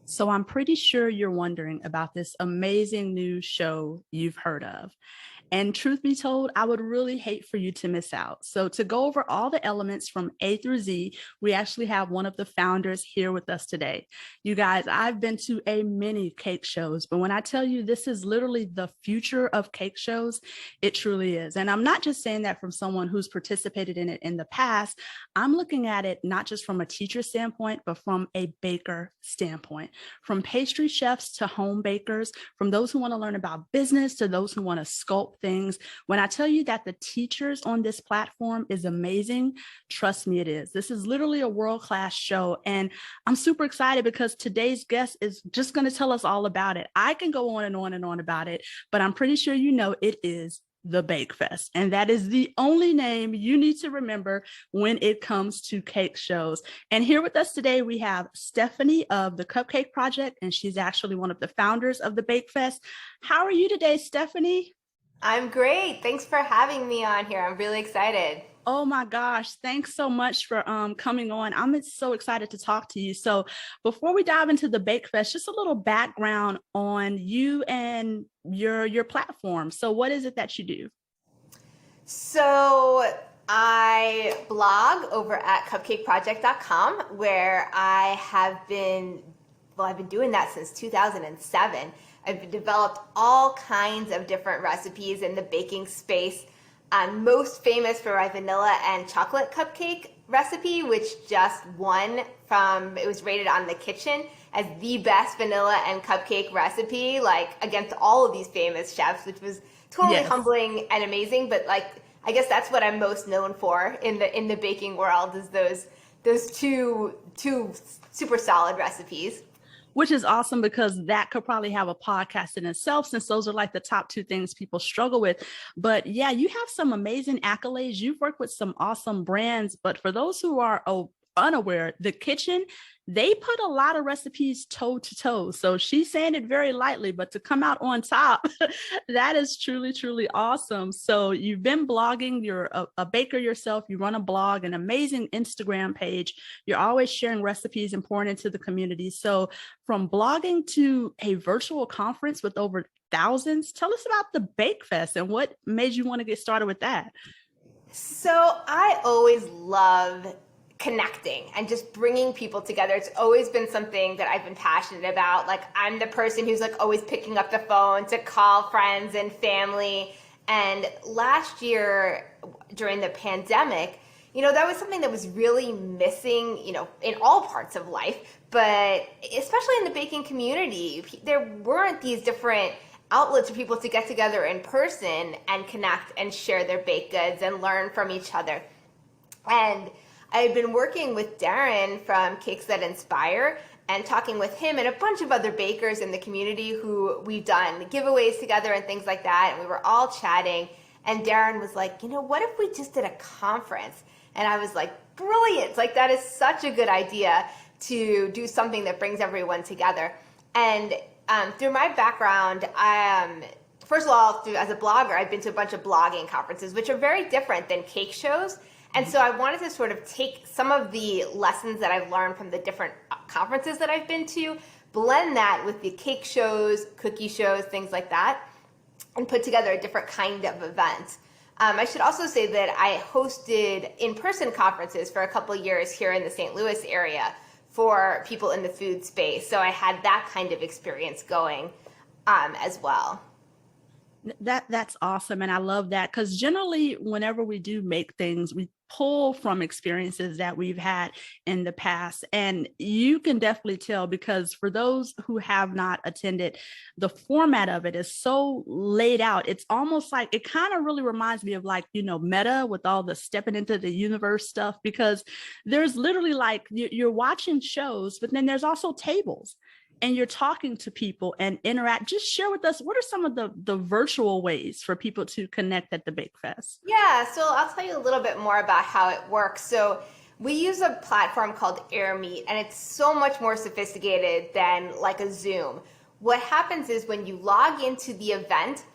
So I'm pretty sure you're wondering about this amazing new show you've heard of. And truth be told, I would really hate for you to miss out. So, to go over all the elements from A through Z, we actually have one of the founders here with us today. You guys, I've been to a many cake shows, but when I tell you this is literally the future of cake shows, it truly is. And I'm not just saying that from someone who's participated in it in the past. I'm looking at it not just from a teacher standpoint, but from a baker standpoint, from pastry chefs to home bakers, from those who want to learn about business to those who want to sculpt things. When I tell you that the teachers on this platform is amazing, trust me, it is. This is literally a world-class show. And I'm super excited because today's guest is just going to tell us all about it. I can go on and on and on about it, but I'm pretty sure you know it is the Bake Fest. And that is the only name you need to remember when it comes to cake shows. And here with us today, we have Stephanie of the Cupcake Project, and she's actually one of the founders of the Bake Fest. How are you today, Stephanie? I'm great. Thanks for having me on here. I'm really excited. Oh my gosh, thanks so much for coming on. I'm so excited to talk to you. So before we dive into the Bake Fest, just a little background on you and your platform. So what is it that you do? So I blog over at cupcakeproject.com where I've been doing that since 2007. I've developed all kinds of different recipes in the baking space. I'm most famous for my vanilla and chocolate cupcake recipe, which just won it was rated on The Kitchen as the best vanilla and cupcake recipe, like against all of these famous chefs, which was totally Yes. humbling and amazing. But like, I guess that's what I'm most known for in the baking world is those two super solid recipes. Which is awesome because that could probably have a podcast in itself, since those are like the top two things people struggle with. But yeah, you have some amazing accolades. You've worked with some awesome brands. But for those who are unaware, The Kitchen, they put a lot of recipes toe to toe. So she's saying it very lightly, but to come out on top, that is truly, truly awesome. So you've been blogging, you're a baker yourself, you run a blog, an amazing Instagram page. You're always sharing recipes and pouring into the community. So from blogging to a virtual conference with over thousands, tell us about the Bake Fest and what made you want to get started with that. So I always love connecting and just bringing people together. It's always been something that I've been passionate about. Like I'm the person who's like always picking up the phone to call friends and family. And last year during the pandemic, that was something that was really missing, in all parts of life, but especially in the baking community. There weren't these different outlets for people to get together in person and connect and share their baked goods and learn from each other. And I had been working with Darren from Cakes That Inspire and talking with him and a bunch of other bakers in the community who we've done giveaways together and things like that. And we were all chatting. And Darren was like, what if we just did a conference? And I was like, brilliant. Like, that is such a good idea to do something that brings everyone together. And through my background, first of all, as a blogger, I've been to a bunch of blogging conferences, which are very different than cake shows. And so I wanted to sort of take some of the lessons that I've learned from the different conferences that I've been to, blend that with the cake shows, cookie shows, things like that, and put together a different kind of event. I should also say that I hosted in-person conferences for a couple of years here in the St. Louis area for people in the food space. So I had that kind of experience going as well. That's awesome. And I love that because generally, whenever we do make things, we pull from experiences that we've had in the past. And you can definitely tell because for those who have not attended, the format of it is so laid out. It's almost like it kind of really reminds me of like, Meta with all the stepping into the universe stuff, because there's literally like you're watching shows, but then there's also tables and you're talking to people and interact. Just share with us, what are some of the virtual ways for people to connect at the Bake Fest? Yeah, so I'll tell you a little bit more about how it works. So we use a platform called AirMeet, and it's so much more sophisticated than like a Zoom. What happens is when you log into the event,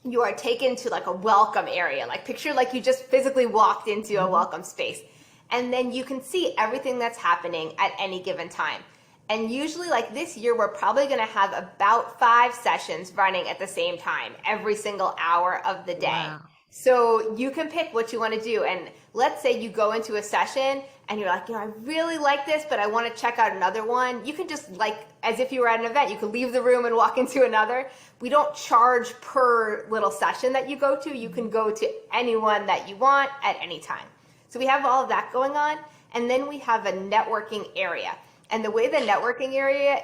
you are taken to like a welcome area. Like picture like you just physically walked into a welcome space. And then you can see everything that's happening at any given time. And usually, like this year, we're probably going to have about 5 sessions running at the same time, every single hour of the day. Wow. So you can pick what you want to do. And let's say you go into a session and you're like, I really like this, but I want to check out another one. You can just, like, as if you were at an event, you could leave the room and walk into another. We don't charge per little session that you go to. You can go to anyone that you want at any time. So we have all of that going on. And then we have a networking area. And the way the networking area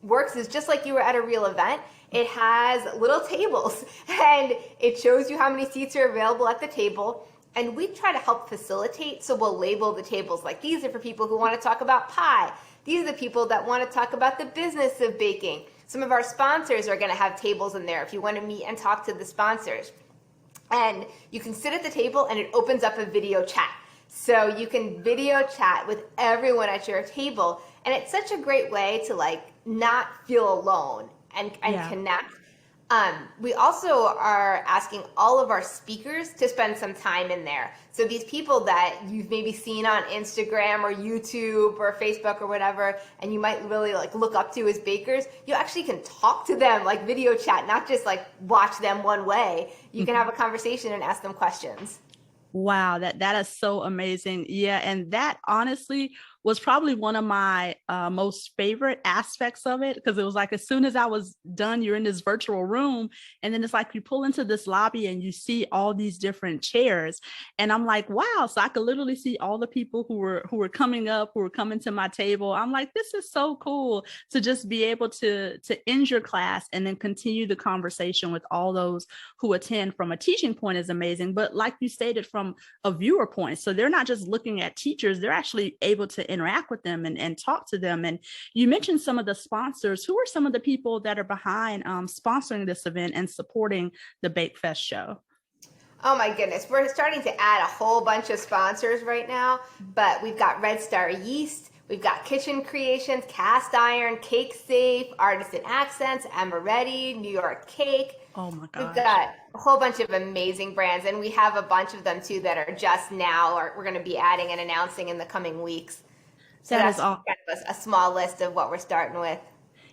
works is just like you were at a real event. It has little tables and it shows you how many seats are available at the table. And we try to help facilitate. So we'll label the tables like, these are for people who want to talk about pie. These are the people that want to talk about the business of baking. Some of our sponsors are going to have tables in there if you want to meet and talk to the sponsors. And you can sit at the table and it opens up a video chat. So you can video chat with everyone at your table. And it's such a great way to, like, not feel alone and connect. We also are asking all of our speakers to spend some time in there. So these people that you've maybe seen on Instagram or YouTube or Facebook or whatever, and you might really, like, look up to as bakers, you actually can talk to them, like video chat, not just like watch them one way. You can have a conversation and ask them questions. Wow, that is so amazing. Yeah, and that honestly was probably one of my most favorite aspects of it, because it was like, as soon as I was done, you're in this virtual room, and then it's like you pull into this lobby and you see all these different chairs, and I'm like, wow, so I could literally see all the people who were coming up, who were coming to my table. I'm like, this is so cool to just be able to end your class and then continue the conversation with all those who attend. From a teaching point is amazing, but like you stated, from a viewer point, so they're not just looking at teachers, they're actually able to interact with them and talk to them. And you mentioned some of the sponsors. Who are some of the people that are behind sponsoring this event and supporting the Bake Fest show? Oh my goodness, we're starting to add a whole bunch of sponsors right now, but we've got Red Star Yeast, we've got Kitchen Creations, Cast Iron, Cake Safe, Artisan Accents, Amaretti, New York Cake. Oh my gosh. We've got a whole bunch of amazing brands, and we have a bunch of them too that are just now, or we're going to be adding and announcing in the coming weeks. So that's kind of a small list of what we're starting with.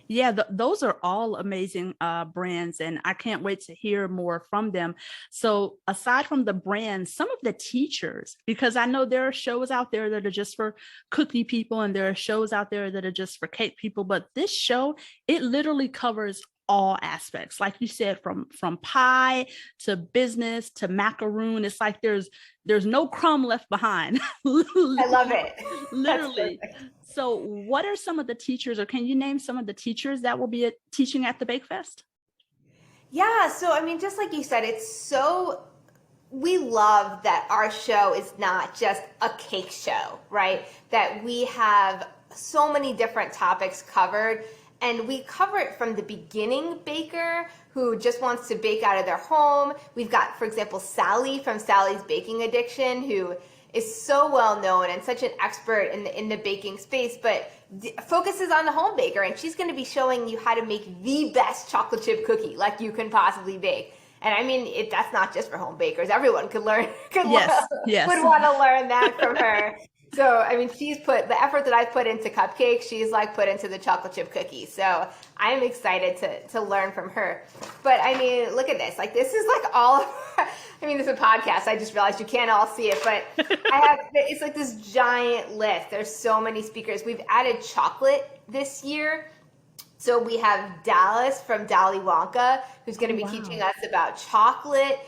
Yeah, those are all amazing brands, and I can't wait to hear more from them. So aside from the brands, some of the teachers, because I know there are shows out there that are just for cookie people, and there are shows out there that are just for cake people, but this show, it literally covers all aspects. Like you said, from pie to business to macaroon. It's like there's no crumb left behind. I love it. Literally. So what are some of the teachers, or can you name some of the teachers that will be teaching at the Bake Fest? Yeah, so I mean, just like you said, we love that our show is not just a cake show, right? That we have so many different topics covered. And we cover it from the beginning baker who just wants to bake out of their home. We've got, for example, Sally from Sally's Baking Addiction, who is so well known and such an expert in the baking space, but focuses on the home baker. And she's going to be showing you how to make the best chocolate chip cookie like you can possibly bake. And I mean, that's not just for home bakers. Everyone could learn, would want to learn that from her. So, I mean, she's put the effort that I've put into cupcakes, she's like put into the chocolate chip cookies. So I'm excited to learn from her. But I mean, look at this. Like, this is like I mean, this is a podcast. I just realized you can't all see it, but it's like this giant list. There's so many speakers. We've added chocolate this year. So we have Dallas from Dolly Wonka, who's going to be teaching us about chocolate.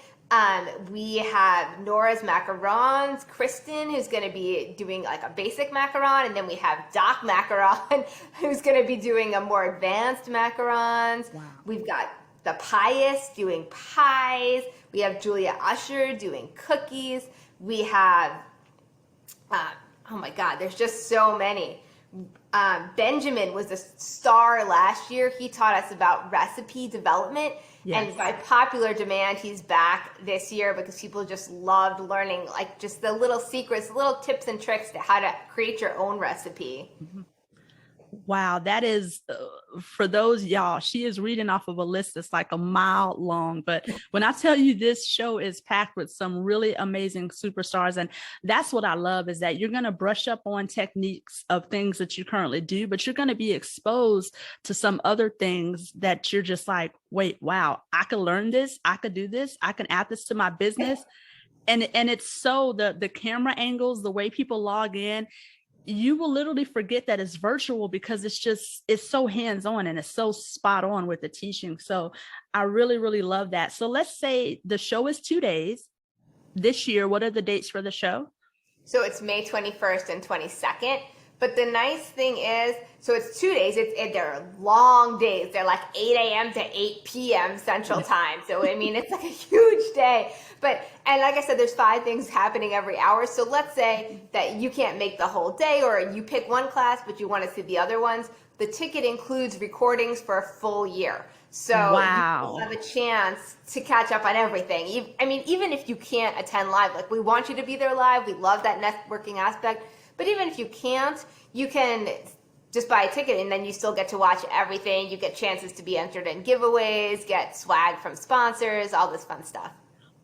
We have Nora's macarons, Kristen, who's going to be doing like a basic macaron, and then we have Doc Macaron, who's going to be doing a more advanced macarons. Wow. We've got the Pious doing pies. We have Julia Usher doing cookies. We have, oh my God, there's just so many. Benjamin was a star last year. He taught us about recipe development. Yes. And by popular demand, he's back this year because people just loved learning like just the little secrets, little tips and tricks to how to create your own recipe. Wow, that is for those y'all, she is reading off of a list that's like a mile long. But when I tell you this show is packed with some really amazing superstars, and that's what I love is that you're going to brush up on techniques of things that you currently do, but you're going to be exposed to some other things that you're just like, wait, wow, I could learn this, I could do this, I can add this to my business. And it's so the camera angles, the way people log in, you will literally forget that it's virtual because it's so hands-on and it's so spot on with the teaching. So I really, really love that. So let's say the show is 2 days this year. What are the dates for the show? So it's May 21st and 22nd. But the nice thing is, so it's 2 days. They're long days. They're like 8 a.m. to 8 p.m. Central Time. So, I mean, it's like a huge day. And like I said, there's 5 things happening every hour. So let's say that you can't make the whole day, or you pick one class, but you want to see the other ones. The ticket includes recordings for a full year. So wow, you have a chance to catch up on everything. I mean, even if you can't attend live, like we want you to be there live. We love that networking aspect. But even if you can't, you can just buy a ticket and then you still get to watch everything. You get chances to be entered in giveaways, get swag from sponsors, all this fun stuff.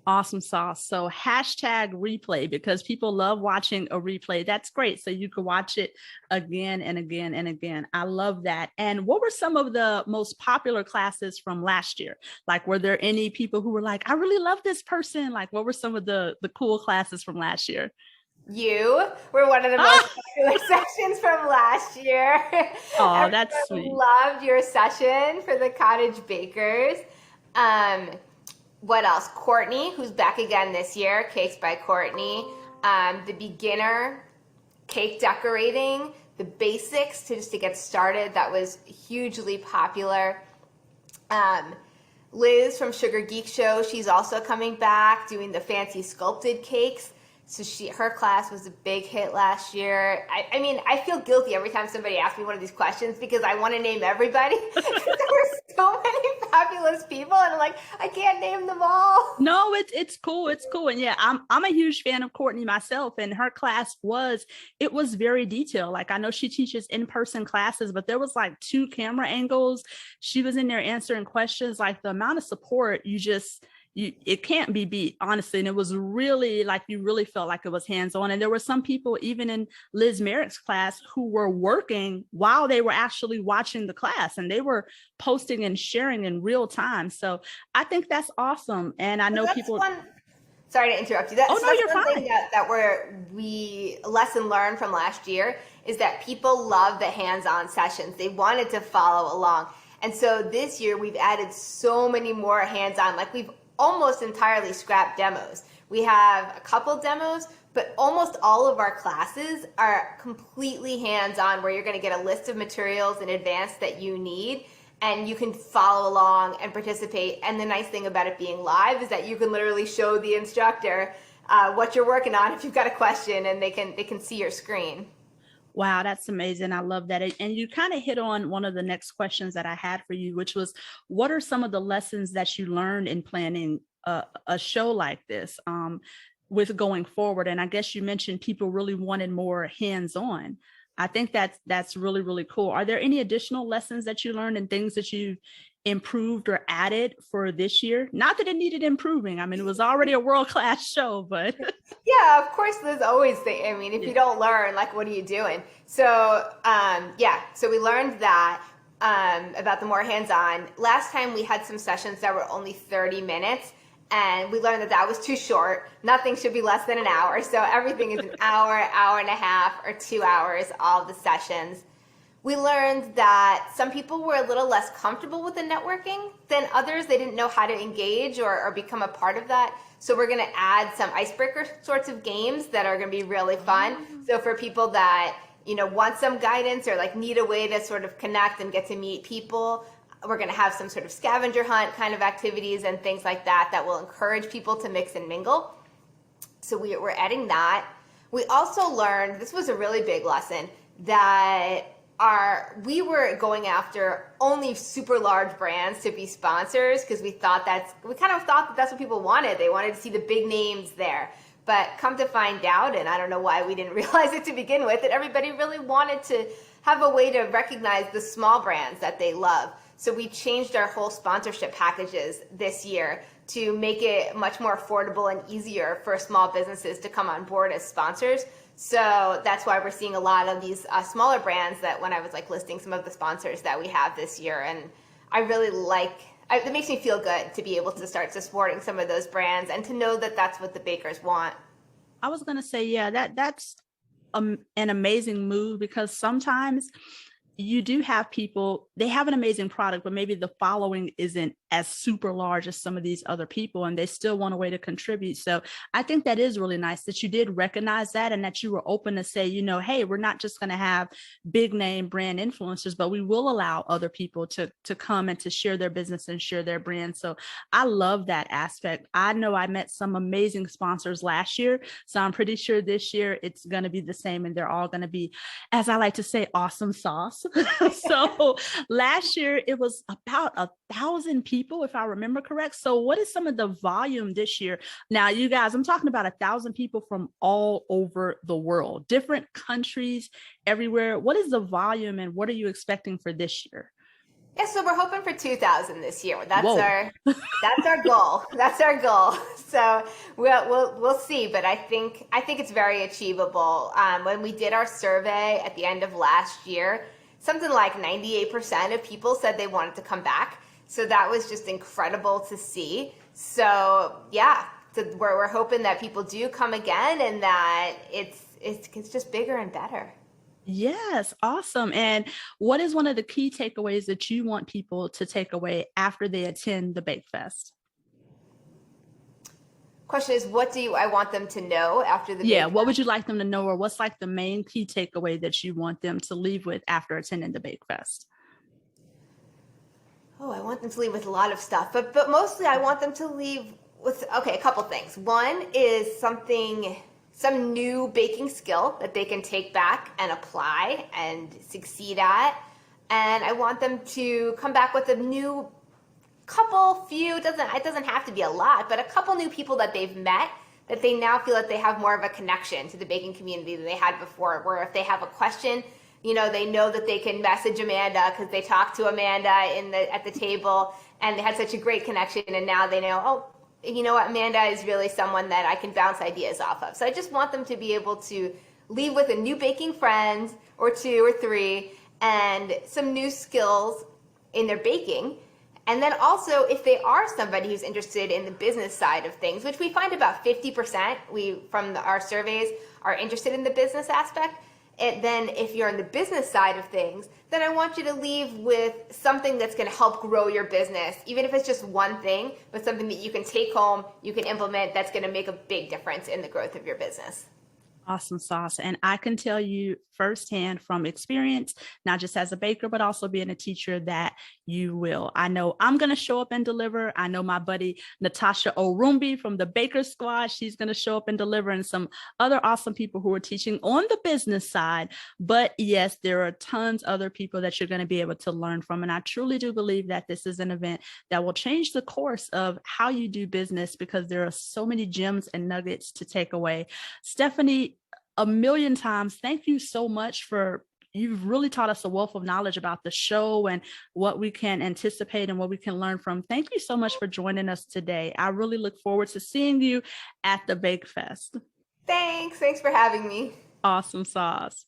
awesome sauce. So hashtag replay, because people love watching a replay. That's great. So you can watch it again and again and again. I love that. And what were some of the most popular classes from last year? Like, were there any people who were like, I really love this person? Like, what were some of the cool classes from last year? You were one of the most popular sessions from last year. Oh, that's sweet. Loved your session for the cottage bakers. What else? Courtney, who's back again this year, Cakes by Courtney. The beginner cake decorating, the basics just to get started. That was hugely popular. Liz from Geek Show, she's also coming back doing the fancy sculpted cakes. So her class was a big hit last year. I mean, I feel guilty every time somebody asks me one of these questions because I want to name everybody. There were so many fabulous people, and I'm like, I can't name them all. No, it's cool. It's cool. And yeah, I'm a huge fan of Courtney myself, and her class was very detailed. Like, I know she teaches in-person classes, but there was like 2 camera angles. She was in there answering questions. Like, the amount of support it can't be beat, honestly. And it was really like, you really felt like it was hands-on. And there were some people even in Liz Merrick's class who were working while they were actually watching the class, and they were posting and sharing in real time. So I think that's awesome. And I know people. Sorry to interrupt you. That's you're one fine. thing we lesson learned from last year is that people love the hands-on sessions. They wanted to follow along. And so this year we've added so many more hands-on, like we've almost entirely scrapped demos. We have a couple demos, but almost all of our classes are completely hands-on, where you're going to get a list of materials in advance that you need, and you can follow along and participate. And the nice thing about it being live is that you can literally show the instructor what you're working on if you've got a question, and they can see your screen. Wow, that's amazing. I love that. And you kind of hit on one of the next questions that I had for you, which was, what are some of the lessons that you learned in planning a show like this with going forward? And I guess you mentioned people really wanted more hands-on. I think that's really, really cool. Are there any additional lessons that you learned and things that you've improved or added for this year? Not that it needed improving. I mean, it was already a world-class show, but yeah, of course, there's always things. I mean, if you don't learn, like, what are you doing? So so we learned that about the more hands-on. Last time we had some sessions that were only 30 minutes, and we learned that was too short. Nothing should be less than an hour. So everything is an hour, hour and a half, or 2 hours, all the sessions. We learned that some people were a little less comfortable with the networking than others. They didn't know how to engage or become a part of that. So we're going to add some icebreaker sorts of games that are going to be really fun. So for people that, want some guidance or like need a way to sort of connect and get to meet people, we're going to have some sort of scavenger hunt kind of activities and things like that will encourage people to mix and mingle. So we're adding that. We also learned, this was a really big lesson, that we were going after only super large brands to be sponsors, because we kind of thought that that's what people wanted. They wanted to see the big names there. But come to find out, and I don't know why we didn't realize it to begin with, that everybody really wanted to have a way to recognize the small brands that they love. So we changed our whole sponsorship packages this year to make it much more affordable and easier for small businesses to come on board as sponsors. So that's why we're seeing a lot of these smaller brands that when I was like listing some of the sponsors that we have this year, and I really it makes me feel good to be able to start supporting some of those brands and to know that that's what the bakers want. I was going to say, yeah, that's an amazing move, because sometimes you do have people, they have an amazing product, but maybe the following isn't as super large as some of these other people, and they still want a way to contribute. So I think that is really nice that you did recognize that, and that you were open to say, hey, we're not just going to have big name brand influencers, but we will allow other people to come and to share their business and share their brand. So I love that aspect. I know I met some amazing sponsors last year, so I'm pretty sure this year it's going to be the same, and they're all going to be, as I like to say, awesome sauce. So last year it was about 1,000 people, if I remember correct. So what is some of the volume this year? Now, you guys, I'm talking about 1,000 people from all over the world, different countries, everywhere. What is the volume, and what are you expecting for this year? Yeah, so we're hoping for 2,000 this year. That's Whoa. our goal. That's our goal. So we'll see, but I think it's very achievable. When we did our survey at the end of last year, something like 98% of people said they wanted to come back. So that was just incredible to see. So yeah, we're hoping that people do come again, and that it's just bigger and better. Yes, awesome. And what is one of the key takeaways that you want people to take away after they attend the Bake Fest? Question is, what do I want them to know after the Yeah, Bake what Fest? would you like them to know, or what's like the main key takeaway that you want them to leave with after attending the Bake Fest? Oh, I want them to leave with a lot of stuff, but mostly I want them to leave with, okay, a couple things. One is some new baking skill that they can take back and apply and succeed at. And I want them to come back with a new it doesn't have to be a lot, but a couple new people that they've met, that they now feel that they have more of a connection to the baking community than they had before, where if they have a question, they know that they can message Amanda because they talked to Amanda at the table, and they had such a great connection, and now they know, oh, you know what, Amanda is really someone that I can bounce ideas off of. So I just want them to be able to leave with a new baking friend or two or three, and some new skills in their baking. And then also, if they are somebody who's interested in the business side of things, which we find about 50% from our surveys are interested in the business aspect, and then if you're on the business side of things, then I want you to leave with something that's going to help grow your business, even if it's just one thing, but something that you can take home, you can implement, that's going to make a big difference in the growth of your business. Awesome sauce. And I can tell you firsthand from experience, not just as a baker, but also being a teacher, that you will. I know I'm going to show up and deliver. I know my buddy Natasha Orumbi from the Baker Squad, she's going to show up and deliver, and some other awesome people who are teaching on the business side. But yes, there are tons other people that you're going to be able to learn from. And I truly do believe that this is an event that will change the course of how you do business, because there are so many gems and nuggets to take away. Stephanie, a million times, thank you so much you've really taught us a wealth of knowledge about the show and what we can anticipate and what we can learn from. Thank you so much for joining us today. I really look forward to seeing you at the Bake Fest. Thanks for having me. Awesome sauce.